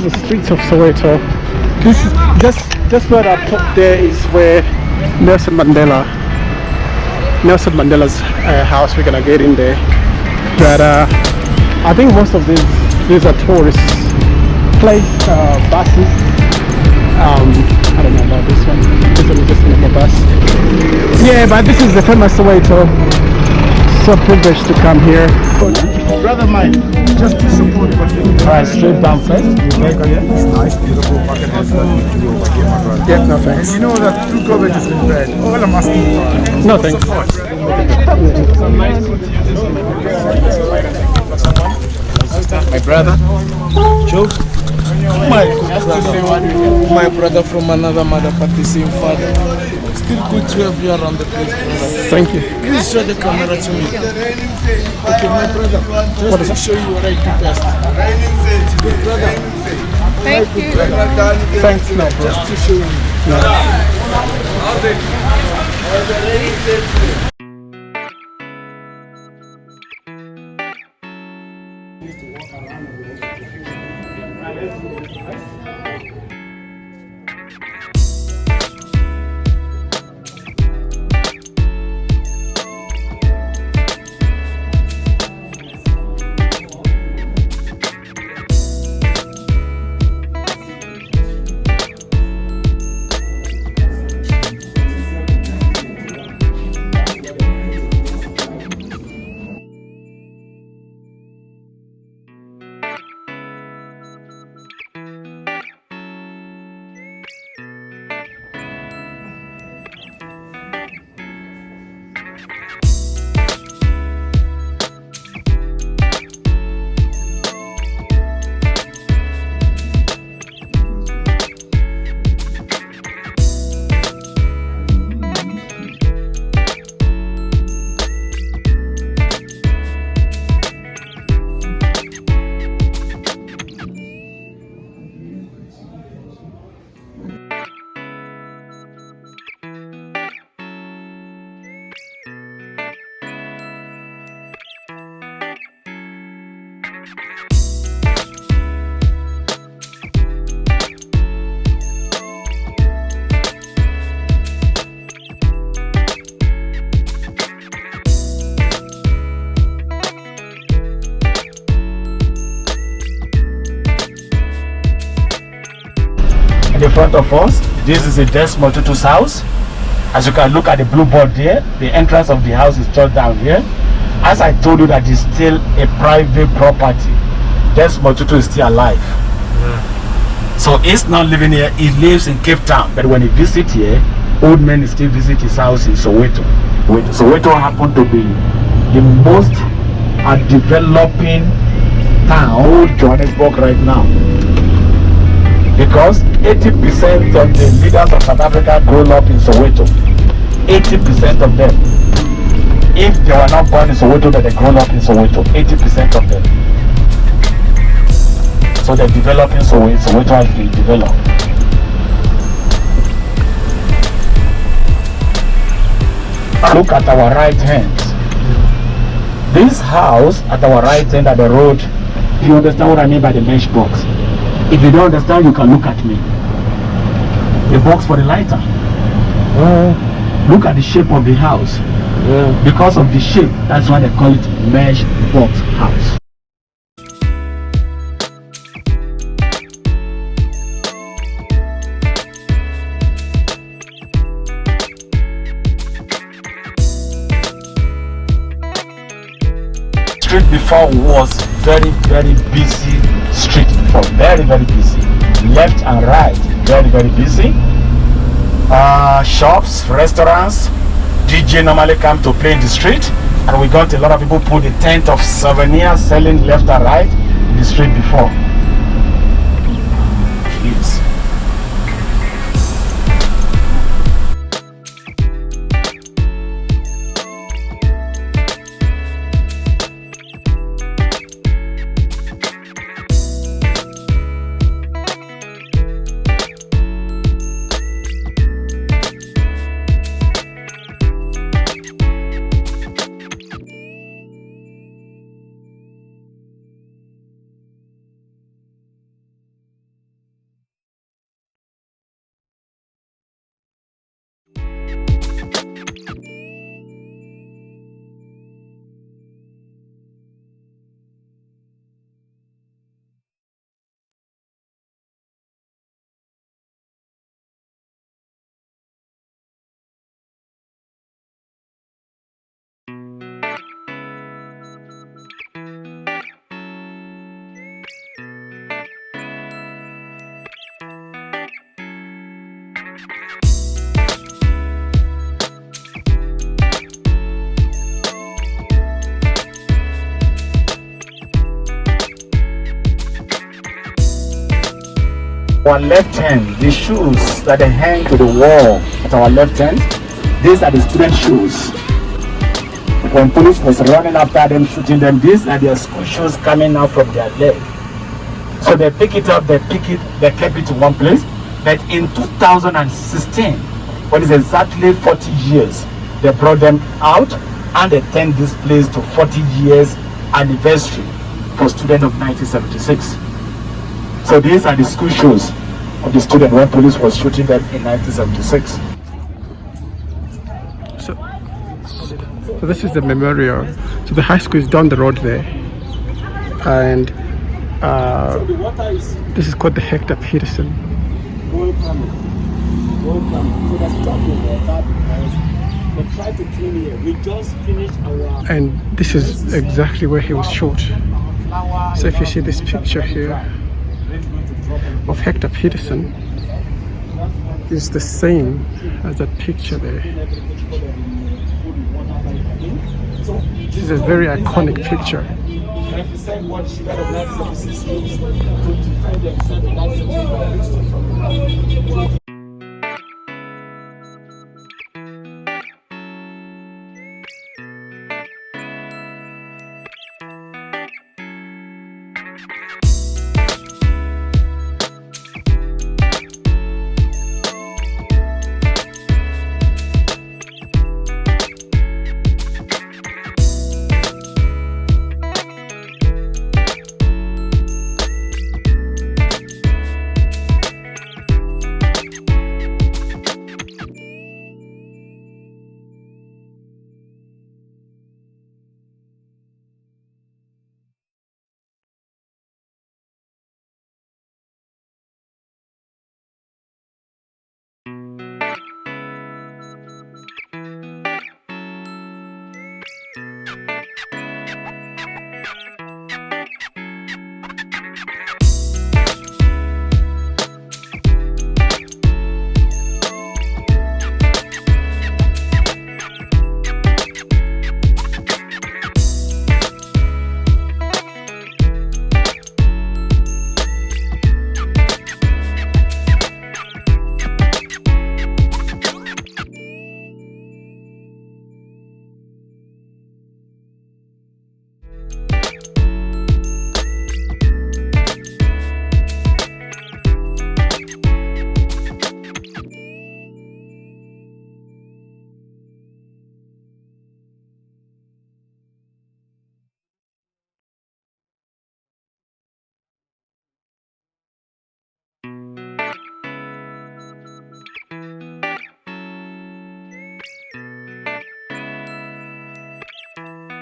the streets of Soweto. This is just where up top there is where Nelson Mandela's house. We're gonna get in there. But I think most of these are tourist place buses. I don't know about this one. This one is just another bus. Yeah, but this is the famous Soweto. So privileged to come here. Brother mine, just to support what you do. Alright, straight down first. It's nice, beautiful bucket has that you over here, my brother. Yeah, no thanks. And you know that through COVID has been bad. All I'm asking for. No thanks. My brother, Joe. My brother from another mother but the same father. Still good to have you around the place, brother. Thank you. Please show the camera to me. Okay, my brother, just to show you what I do best. Good brother. Thank you. Thanks, no, bro. Just to show you. In front of us, this is a TownshipSowetoSouth house. As you can look at the blue board there, the entrance of the house is just down here. As I told you, that is still a private property. TownshipSowetoSouth is still alive. So he's not living here, he lives in Cape Town. But when he visits here, old men still visit his house in Soweto. Soweto happened to be the most developing town, old Johannesburg right now. Because 80% of the leaders of South Africa grew up in Soweto. 80% of them. If they were not born in Soweto, but they grew up in Soweto. 80% of them. So they're developing Soweto has been developed. Look at our right hand. This house at our right hand at the road, you understand what I mean by the mesh box? If you don't understand, you can look at me. The box for the lighter. Look at the shape of the house. Because of the shape, that's why they call it mesh box house. Street before was very busy street before, very busy. Left and right, very busy. Shops, restaurants, DJ normally come to play in the street, and we got a lot of people put the tent of souvenirs selling left and right in the street before. Jeez. Our left hand, the shoes that they hang to the wall at our left hand, these are the student shoes. When police was running after them, shooting them, these are their school shoes coming out from their leg. So they pick it up, they kept it in one place. But in 2016, when it's exactly 40 years, they brought them out and they turned this place to 40 years anniversary for student of 1976. So these are the school shoes of the student when police was shooting them in 1976. So this is the memorial. So the high school is down the road there, and this is called the Hector Peterson. And this is exactly where he was shot. So if you see this picture here of Hector Peterson, it's the same as that picture there. This is a very iconic picture.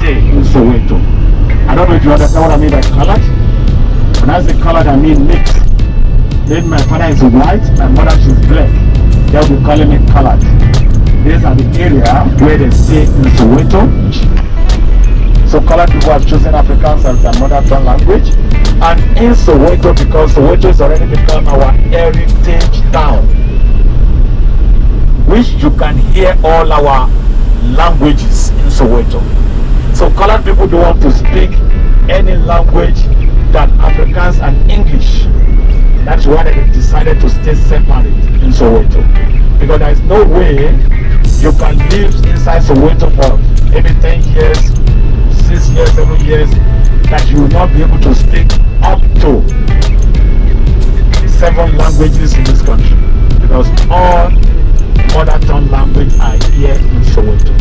In Soweto. I don't know if you understand what I mean by colored. When I say colored, I mean mixed. Then my father is white, my mother is black. They'll be calling it colored. These are the area where they stay in Soweto. So colored people have chosen Afrikaans as their mother tongue language. And in Soweto, because Soweto has already become our heritage town, which you can hear all our languages in Soweto. So colored people don't want to speak any language than Afrikaans and English. That's why they decided to stay separate in Soweto. Because there is no way you can live inside Soweto for maybe 10 years, 6 years, 7 years, that you will not be able to speak up to 7 languages in this country. Because all mother tongue language are here in Soweto.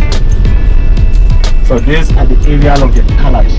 So these are the area of the colored.